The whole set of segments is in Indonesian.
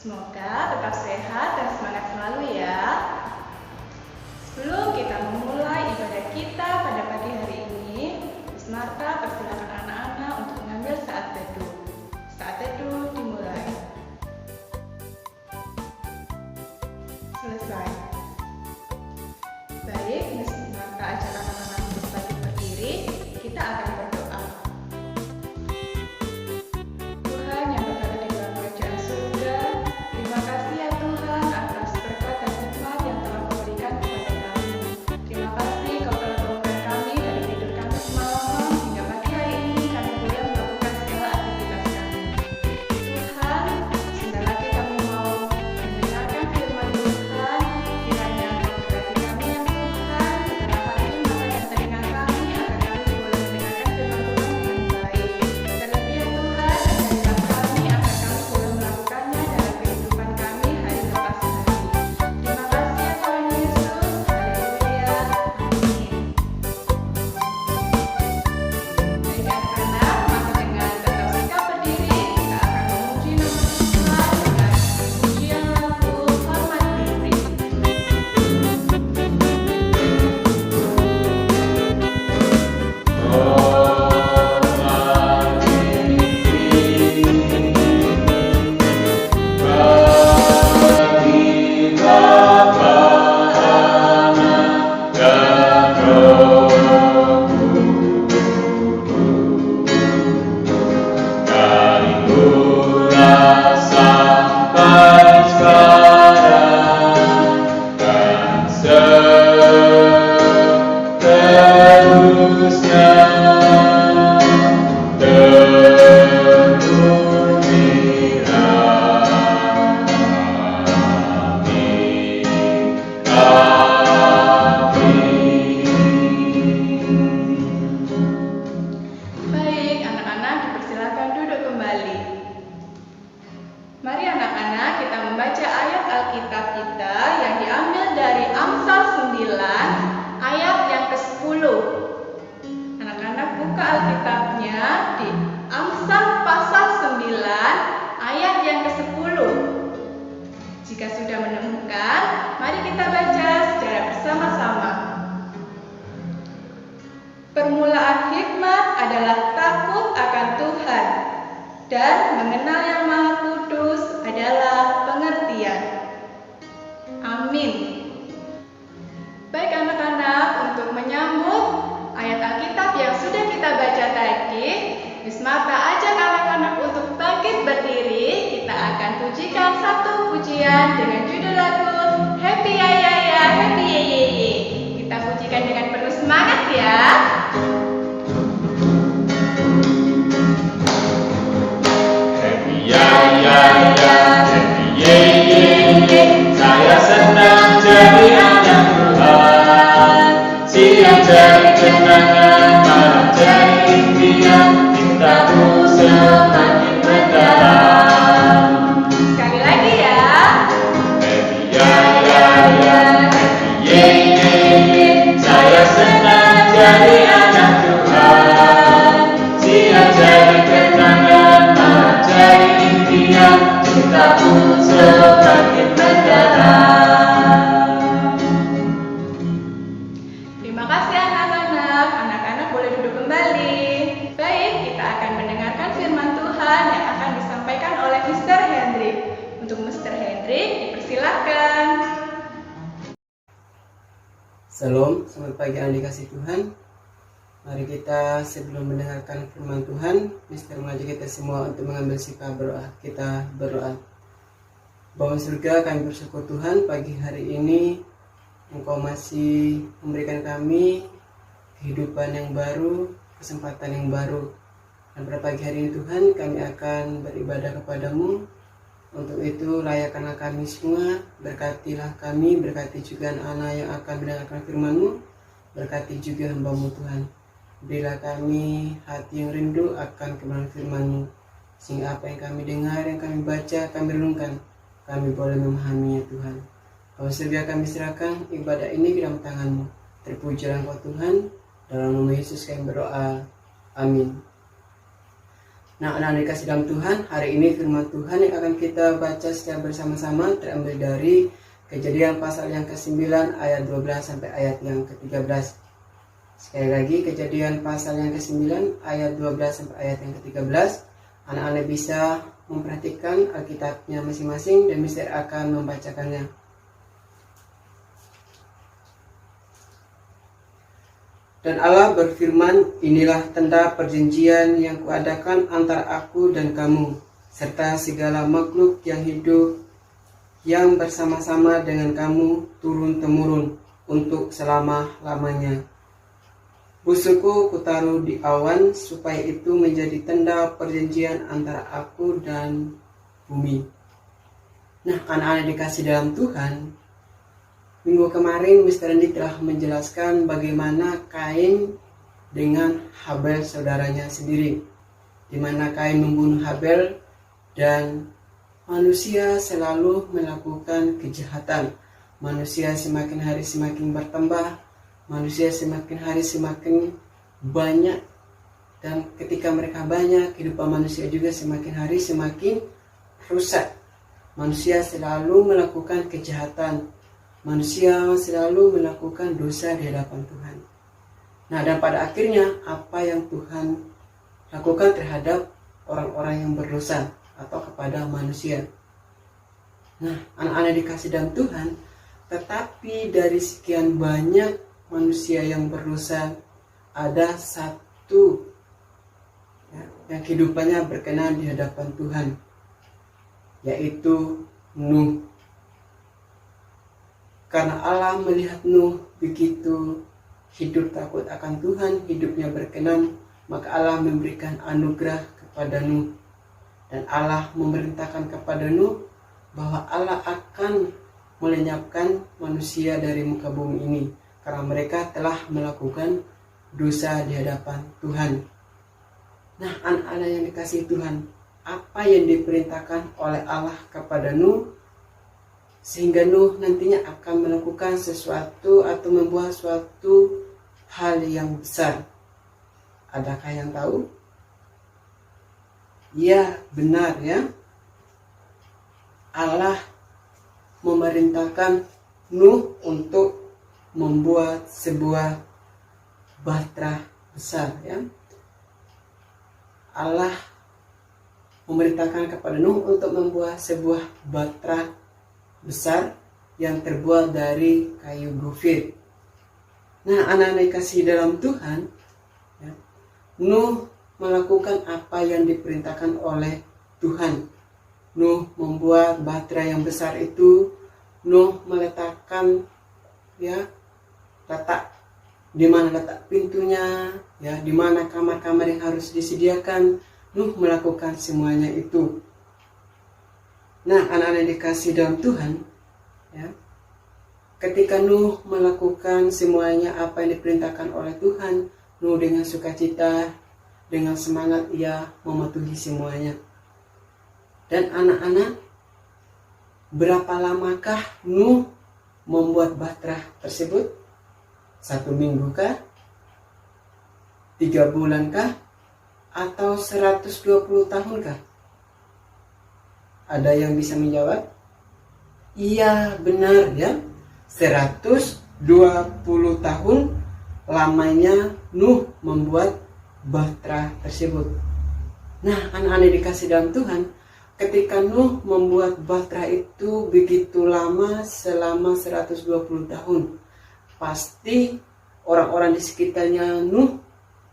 Semoga tetap sehat dan semangat selalu ya. Sebelum kita memulai ibadah kita pada pagi hari ini, Miss Marta persilakan anak-anak untuk mengambil saat teduh. Saat teduh dimulai. Selesai. Baik, Miss Marta ajak anak-anak untuk bangkit berdiri. Kita akan berdoa. Tuhan yang berada di dalam kerajaan surga, terima kasih ya Tuhan atas berkat dan hikmat yang telah Kau berikan kepada kami. Terima kasih Kau telah membangun kami dari tidur kami semalaman hingga pagi hari ini kami boleh melakukan segala aktivitas kami. Tuhan, sebentar lagi kami mau mendengarkan firman Tuhan. Kiranya Kau berkati kami ya Tuhan. Bukalah hati, mata dan telinga kami agar kami boleh mendengarkan firman Tuhan dengan baik. Terlebih ya Tuhan, ajarilah kami agar kami boleh melakukannya dalam kehidupan kami hari lepas hari. Terima kasih ya Tuhan Yesus. Haleluya. Amin. Baik anak-anak, maka dengan tetap sikap berdiri, kita akan memuji nama Tuhan dengan pujian lagu Hormat Diri. Baik, anak-anak dipersilakan duduk kembali. Mari anak-anak kita membaca ayat Alkitab kita yang diambil dari Amsal 9 ayat yang ke-10. Anak-anak buka Alkitabnya di Amsal pasal 9 ayat yang ke-10. Jika sudah menemukan, mari kita baca secara bersama-sama. Permulaan hikmat adalah takut akan Tuhan, dan mengenal Yang Maha Kudus adalah pengertian. Amin. Baik anak-anak, untuk menyambut ayat Alkitab yang sudah kita baca tadi, Miss Marta ajak anak-anak untuk bangkit berdiri. Kita akan pujikan satu pujian dengan judul lagu Happy Ya Ya Ya, Happy Ye Ye Ye. Kita pujikan dengan penuh semangat ya. Happy ya ya ya, happy ye ye ye. Saya senang jadi anak Tuhan. Siang jadi kenangan, malam jadi impian. Cintaku semakin mendalam. Sekali lagi ya. Happy ya ya ya, happy ye ye ye. Saya senang jadi anak Tuhan. Siang jadi kenangan, malam jadi impian. Cintaku semakin mendalam. Terima kasih anak-anak. Anak-anak boleh duduk kembali. Baik, kita akan mendengarkan firman Tuhan yang akan disampaikan oleh Mr. Hendrik. Untuk Mr. Hendrik, dipersilakan. Salam, selamat pagi anak dikasih Tuhan. Mari kita sebelum mendengarkan firman Tuhan, Mister mengajak kita semua untuk mengambil sikap berdoa. Kita berdoa. Bapa surga, kami bersyukur Tuhan pagi hari ini Engkau masih memberikan kami kehidupan yang baru, kesempatan yang baru. Dan pada pagi hari ini Tuhan, kami akan beribadah kepadamu. Untuk itu layakkanlah kami semua, berkatilah kami, berkati juga anak-anak yang akan mendengarkan firman-Mu, berkati juga hamba-Mu Tuhan. Berilah kami hati yang rindu akan kebenaran firman-Mu, sehingga apa yang kami dengar, yang kami baca, kami renungkan, kami boleh memahaminya Tuhan. Kau surga, kami serahkan ibadah ini ke dalam tangan-Mu. Terpujilah Engkau Tuhan, dalam nama Yesus kami berdoa. Amin. Nah, anak-anak dikasih dalam Tuhan, hari ini firman Tuhan yang akan kita baca secara bersama-sama terambil dari Kejadian pasal yang ke-9 ayat 12 sampai ayat yang ke-13. Sekali lagi, Kejadian pasal yang ke-9 ayat 12 sampai ayat yang ke-13. Anak-anak bisa memperhatikan Alkitabnya masing-masing dan Mister akan membacakannya. Dan Allah berfirman, inilah tanda perjanjian yang kuadakan antara aku dan kamu, serta segala makhluk yang hidup yang bersama-sama dengan kamu turun-temurun untuk selama-lamanya. Busukku kutaruh di awan supaya itu menjadi tanda perjanjian antara aku dan bumi. Nah, anak-anak dikasih dalam Tuhan, minggu kemarin Mr. Andi telah menjelaskan bagaimana Kain dengan Habel saudaranya sendiri, di mana Kain membunuh Habel dan manusia selalu melakukan kejahatan. Manusia semakin hari semakin bertambah, manusia semakin hari semakin banyak, dan ketika mereka banyak, kehidupan manusia juga semakin hari semakin rusak. Manusia selalu melakukan kejahatan. Manusia selalu melakukan dosa di hadapan Tuhan. Nah, dan pada akhirnya apa yang Tuhan lakukan terhadap orang-orang yang berdosa atau kepada manusia. Nah, anak-anak dikasih dalam Tuhan, tetapi dari sekian banyak manusia yang berdosa, ada satu yang kehidupannya berkenan di hadapan Tuhan, yaitu Nuh. Karena Allah melihat Nuh begitu hidup takut akan Tuhan, hidupnya berkenan, maka Allah memberikan anugerah kepada Nuh. Dan Allah memerintahkan kepada Nuh bahwa Allah akan melenyapkan manusia dari muka bumi ini, karena mereka telah melakukan dosa di hadapan Tuhan. Nah, anak-anak yang dikasihi Tuhan, apa yang diperintahkan oleh Allah kepada Nuh, sehingga Nuh nantinya akan melakukan sesuatu atau membuat suatu hal yang besar. Adakah yang tahu? Ya, benar ya. Allah memerintahkan Nuh untuk membuat sebuah bahtera besar ya. Allah memerintahkan kepada Nuh untuk membuat sebuah bahtera besar yang terbuat dari kayu gofir. Nah, anak-anak kasih dalam Tuhan, ya, Nuh melakukan apa yang diperintahkan oleh Tuhan. Nuh membuat bahtera yang besar itu. Nuh meletakkan letak di mana letak pintunya, ya, di mana kamar-kamar yang harus disediakan. Nuh melakukan semuanya itu. Nah, anak-anak dikasih dalam Tuhan, ya, ketika Nuh melakukan semuanya apa yang diperintahkan oleh Tuhan, Nuh dengan sukacita, dengan semangat ia mematuhi semuanya. Dan anak-anak, berapa lamakah Nuh membuat bahtera tersebut? 1 minggu kah? 3 bulan kah? Atau 120 tahun kah? Ada yang bisa menjawab? Iya, benar ya. 120 tahun lamanya Nuh membuat bahtera tersebut. Nah, anak-anak dikasih dalam Tuhan, ketika Nuh membuat bahtera itu begitu lama, selama 120 tahun, pasti orang-orang di sekitarnya Nuh,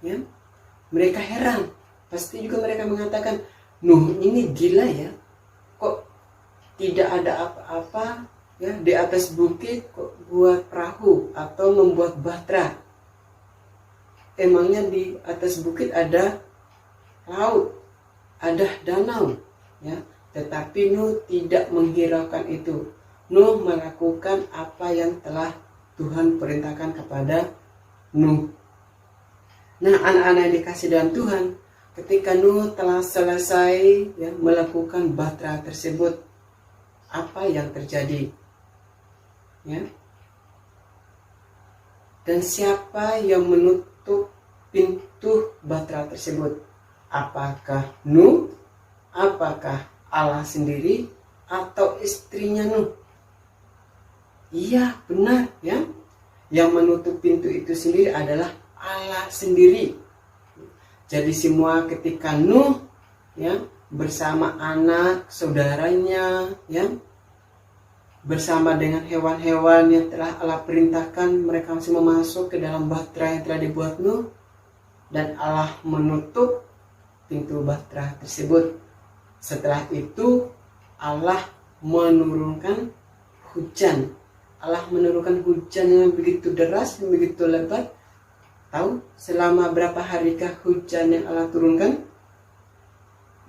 ya, mereka heran. Pasti juga mereka mengatakan, Nuh ini gila ya. Kok tidak ada apa-apa ya di atas bukit, kok buat perahu atau membuat bahtera? Emangnya di atas bukit ada laut, ada danau, ya. Tetapi Nuh tidak menghiraukan itu. Nuh melakukan apa yang telah Tuhan perintahkan kepada Nuh. Nah, anak-anak yang dikasih dalam Tuhan, ketika Nuh telah selesai ya, melakukan bahtera tersebut, apa yang terjadi? Ya. Dan siapa yang menutup pintu bahtera tersebut? Apakah Nuh? Apakah Allah sendiri atau istrinya Nuh? Iya, benar ya. Yang menutup pintu itu sendiri adalah Allah sendiri. Jadi semua ketika Nuh ya bersama anak saudaranya ya, bersama dengan hewan-hewan yang telah Allah perintahkan, mereka masih masuk ke dalam bahtera yang telah dibuat Nuh, dan Allah menutup pintu bahtera tersebut. Setelah itu Allah menurunkan hujan. Allah menurunkan hujan yang begitu deras, yang begitu lebat. Tahu selama berapa harikah hujan yang Allah turunkan?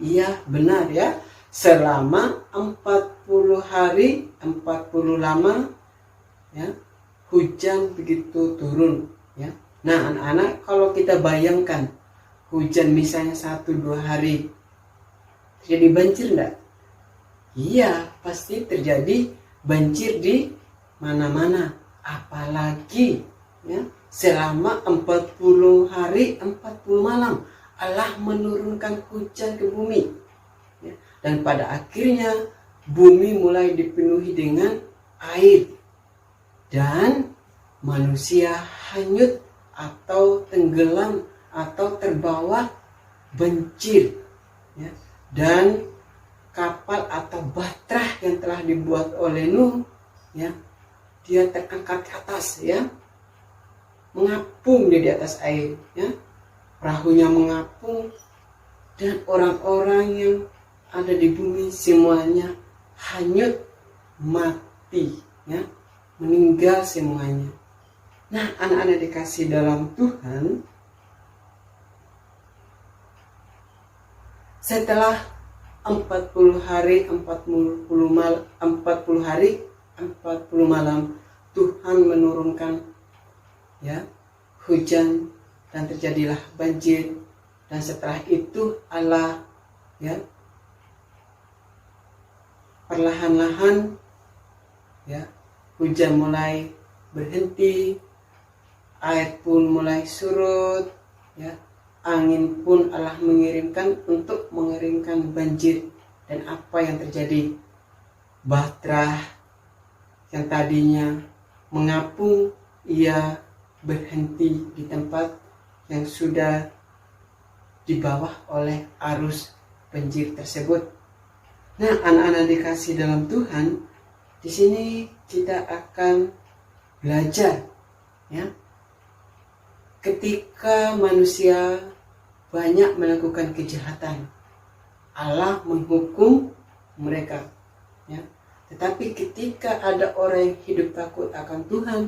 Iya, benar ya. Selama 40 hari, 40 lama ya, hujan begitu turun ya. Nah, anak-anak, kalau kita bayangkan hujan misalnya 1-2 hari, terjadi banjir enggak? Iya, pasti terjadi banjir di mana-mana. Apalagi ya, selama 40 hari 40 malam Allah menurunkan hujan ke bumi ya. Dan pada akhirnya bumi mulai dipenuhi dengan air, dan manusia hanyut atau tenggelam atau terbawa banjir ya. Dan kapal atau bahtera yang telah dibuat oleh Nuh ya, dia terangkat ke atas ya, mengapung di atas air ya. Perahunya mengapung, dan orang-orang yang ada di bumi semuanya hanyut, mati ya, meninggal semuanya. Nah, anak-anak dikasih dalam Tuhan, setelah 40 hari 40 malam Tuhan menurunkan ya hujan, dan terjadilah banjir. Dan setelah itu Allah ya perlahan-lahan ya hujan mulai berhenti, air pun mulai surut ya, angin pun Allah mengirimkan untuk mengeringkan banjir. Dan apa yang terjadi? Bahtera yang tadinya mengapung, ia berhenti di tempat yang sudah di bawah oleh arus banjir tersebut. Nah, anak-anak dikasih dalam Tuhan, di sini kita akan belajar ya, ketika manusia banyak melakukan kejahatan, Allah menghukum mereka ya. Tetapi ketika ada orang yang hidup takut akan Tuhan,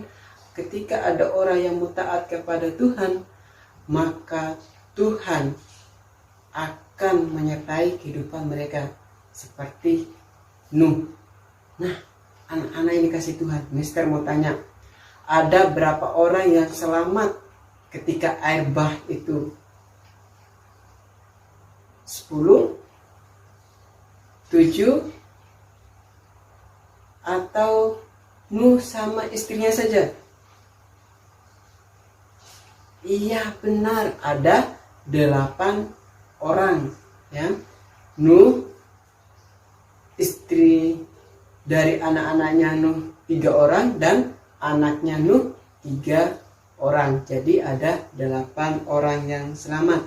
ketika ada orang yang mutaat kepada Tuhan, maka Tuhan akan menyertai kehidupan mereka seperti Nuh. Nah, anak-anak yang dikasih Tuhan, Mister mau tanya, ada berapa orang yang selamat ketika air bah itu? 10, 7, atau Nuh sama istrinya saja? Iya, benar, ada 8 orang ya. Nuh, istri dari anak-anaknya Nuh 3 orang, dan anaknya Nuh 3 orang. Jadi ada 8 orang yang selamat.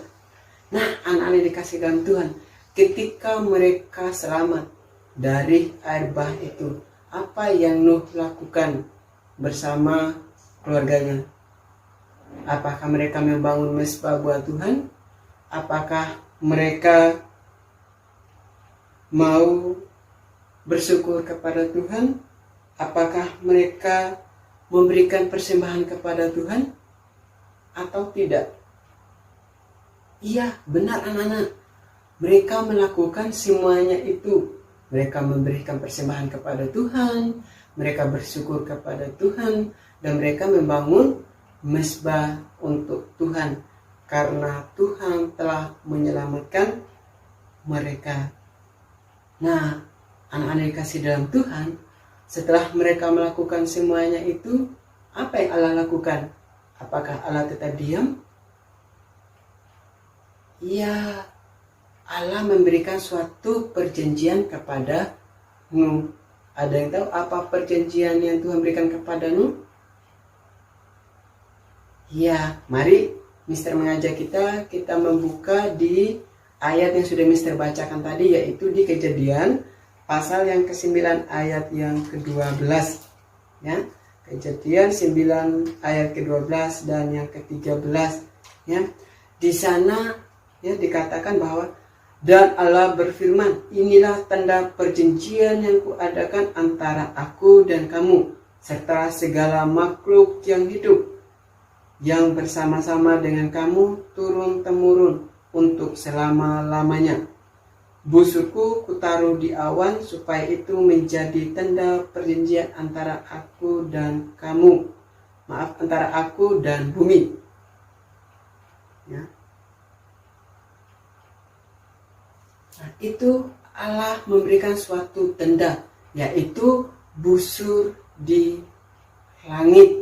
Nah, anak-anak dikasih dalam Tuhan, ketika mereka selamat dari air bah itu, apa yang Nuh lakukan bersama keluarganya? Apakah mereka membangun mezbah buat Tuhan? Apakah mereka mau bersyukur kepada Tuhan? Apakah mereka memberikan persembahan kepada Tuhan atau tidak? Iya, benar anak-anak. Mereka melakukan semuanya itu. Mereka memberikan persembahan kepada Tuhan, mereka bersyukur kepada Tuhan, dan mereka membangun mezbah untuk Tuhan, karena Tuhan telah menyelamatkan mereka. Nah, anak-anak dikasih dalam Tuhan, setelah mereka melakukan semuanya itu, apa yang Allah lakukan? Apakah Allah tetap diam? Iya, Allah memberikan suatu perjanjian kepada Nuh. Ada yang tahu apa perjanjian yang Tuhan berikan kepada Nuh? Ya, mari Mister mengajak kita membuka di ayat yang sudah Mister bacakan tadi, yaitu di Kejadian pasal yang ke-9 ayat yang ke-12. Ya, Kejadian 9 ayat ke-12 dan yang ke-13. Ya, di sana ya dikatakan bahwa dan Allah berfirman, inilah tanda perjanjian yang kuadakan antara aku dan kamu serta segala makhluk yang hidup yang bersama-sama dengan kamu turun-temurun untuk selama-lamanya. Busurku kutaruh di awan supaya itu menjadi tanda perjanjian antara aku dan kamu. Antara aku dan bumi. Ya. Nah, itu Allah memberikan suatu tanda, yaitu busur di langit.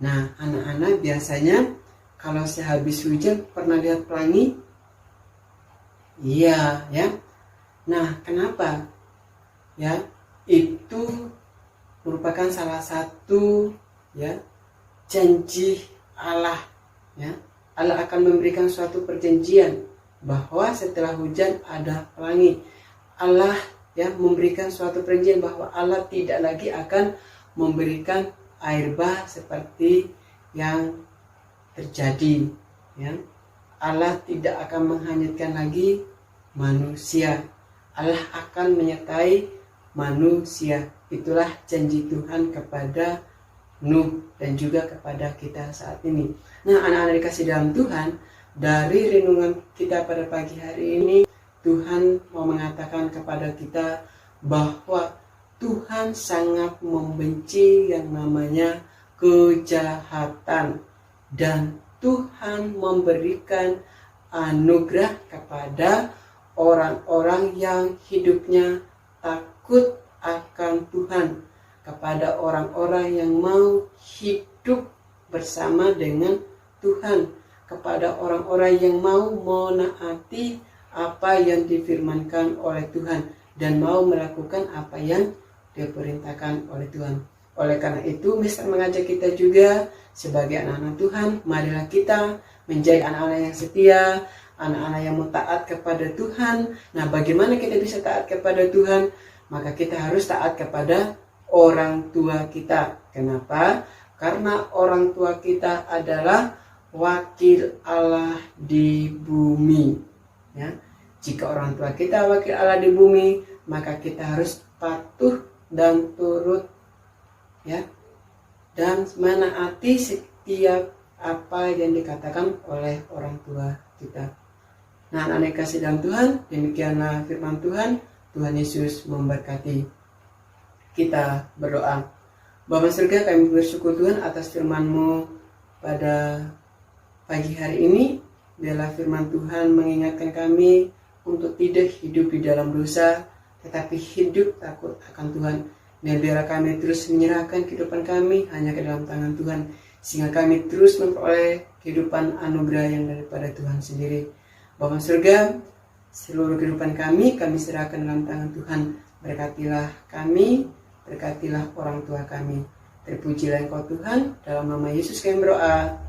Nah, anak-anak biasanya kalau sehabis hujan pernah lihat pelangi? Iya, ya. Nah, kenapa? Ya, itu merupakan salah satu ya janji Allah. Ya, Allah akan memberikan suatu perjanjian bahwa setelah hujan ada pelangi. Allah ya memberikan suatu perjanjian bahwa Allah tidak lagi akan memberikan air bah seperti yang terjadi. Ya, Allah tidak akan menghanyutkan lagi manusia. Allah akan menyertai manusia. Itulah janji Tuhan kepada Nuh dan juga kepada kita saat ini. Nah, anak-anak dikasih dalam Tuhan, dari renungan kita pada pagi hari ini, Tuhan mau mengatakan kepada kita bahwa Tuhan sangat membenci yang namanya kejahatan, dan Tuhan memberikan anugerah kepada orang-orang yang hidupnya takut akan Tuhan, kepada orang-orang yang mau hidup bersama dengan Tuhan, kepada orang-orang yang mau menaati apa yang difirmankan oleh Tuhan dan mau melakukan apa yang diperintahkan oleh Tuhan. Oleh karena itu, Mister mengajak kita juga sebagai anak-anak Tuhan, marilah kita menjadi anak-anak yang setia, anak-anak yang mau taat kepada Tuhan. Nah, bagaimana kita bisa taat kepada Tuhan? Maka kita harus taat kepada orang tua kita. Kenapa? Karena orang tua kita adalah wakil Allah di bumi. Ya, jika orang tua kita wakil Allah di bumi, maka kita harus patuh dan turut, ya, dan menaati setiap apa yang dikatakan oleh orang tua kita. Nah, anak-anak kasih dalam Tuhan, demikianlah firman Tuhan. Tuhan Yesus memberkati. Kita berdoa. Bapa surga, kami bersyukur Tuhan atas firman-Mu pada pagi hari ini. Biarlah firman Tuhan mengingatkan kami untuk tidak hidup di dalam dosa, tetapi hidup takut akan Tuhan. Dan biarlah kami terus menyerahkan kehidupan kami hanya ke dalam tangan Tuhan, sehingga kami terus memperoleh kehidupan anugerah yang daripada Tuhan sendiri. Bapa surga, seluruh kehidupan kami serahkan dalam tangan Tuhan. Berkatilah kami, berkatilah orang tua kami. Terpujilah Engkau Tuhan, dalam nama Yesus kami berdoa.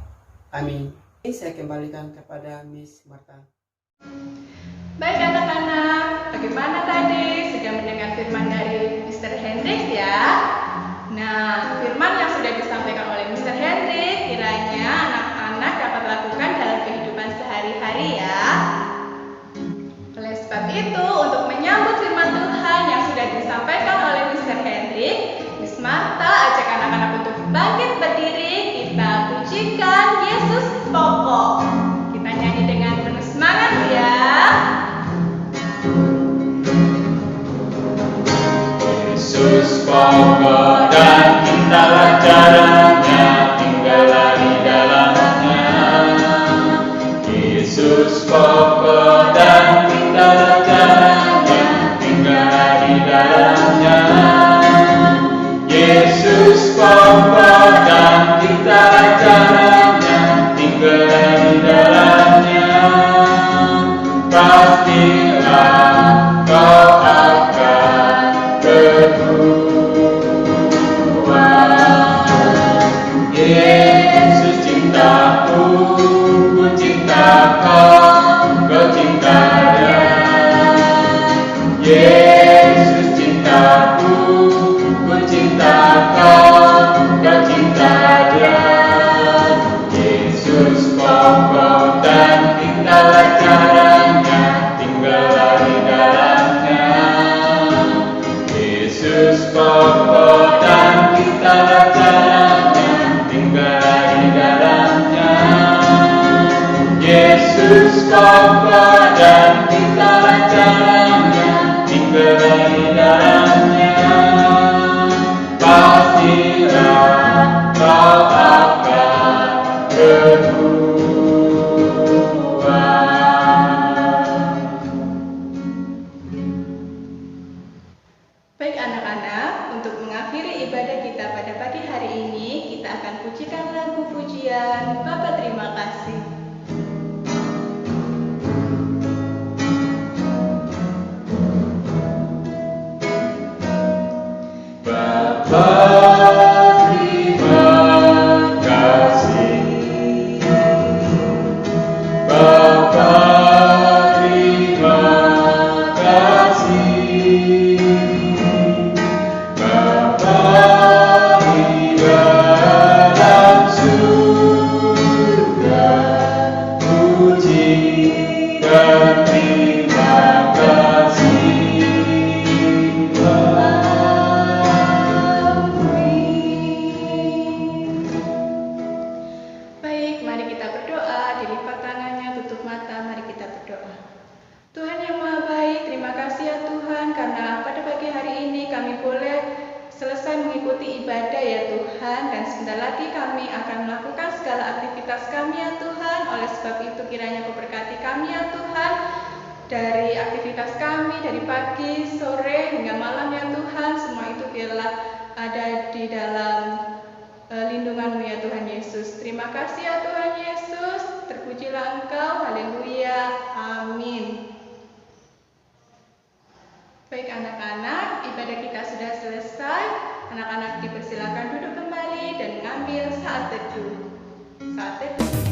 Amin. Saya kembalikan kepada Miss Marta. Baik anak-anak, bagaimana tadi? Sudah mendengar firman dari Mr. Hendrik ya? Nah, firman yang sudah disampaikan oleh Mr. Hendrik kiranya anak-anak dapat lakukan dalam kehidupan sehari-hari ya. Oleh sebab itu, untuk menyambut firman Tuhan yang sudah disampaikan oleh Mr. Hendrik, Miss Marta ajak anak-anak untuk bangkit berdiri, kita pujikan Yesus pokok. Kita nyanyi dengan penuh semangat ya. Yesus pokok dan intalah caranya, tinggallah di dalamnya. Yesus pokok dan intalah caranya, tinggallah di dalamnya. Yesus pokok dan intalah caranya, tinggallah di dalamnya. Pasti Yesus kokoh dan kita rajanya, tinggal di dalamnya. Yesus kokoh dan kita rajanya, tinggal di dalamnya. Pastilah kau akan berbuah. Baik anak-anak, untuk mengakhiri ibadah kita pada pagi hari ini, kita akan pujikan lagu pujian Bapa Terima Kasih. Bapa terima kasih, Bapa terima kasih, Bapa di dalam surga, puji dan terima kasih. Baik, mari kita berdoa, dilipat tangannya, tutup mata, mari kita berdoa. Tuhan yang Maha Baik, terima kasih ya Tuhan, karena pada pagi hari ini kami boleh selesai mengikuti ibadah ya Tuhan, dan sebentar lagi kami akan melakukan segala aktivitas kami ya Tuhan. Oleh sebab itu kiranya Kau berkati kami ya Tuhan, dari aktivitas kami, dari pagi, sore, hingga malam ya Tuhan, semua itu biarlah ada di dalam lindungan-Mu ya Tuhan Yesus. Terima kasih ya Tuhan Yesus, terpujilah Engkau, haleluya, amin. Baik anak-anak, ibadah kita sudah selesai. Anak-anak dipersilakan duduk kembali dan mengambil saat teduh. Saat teduh.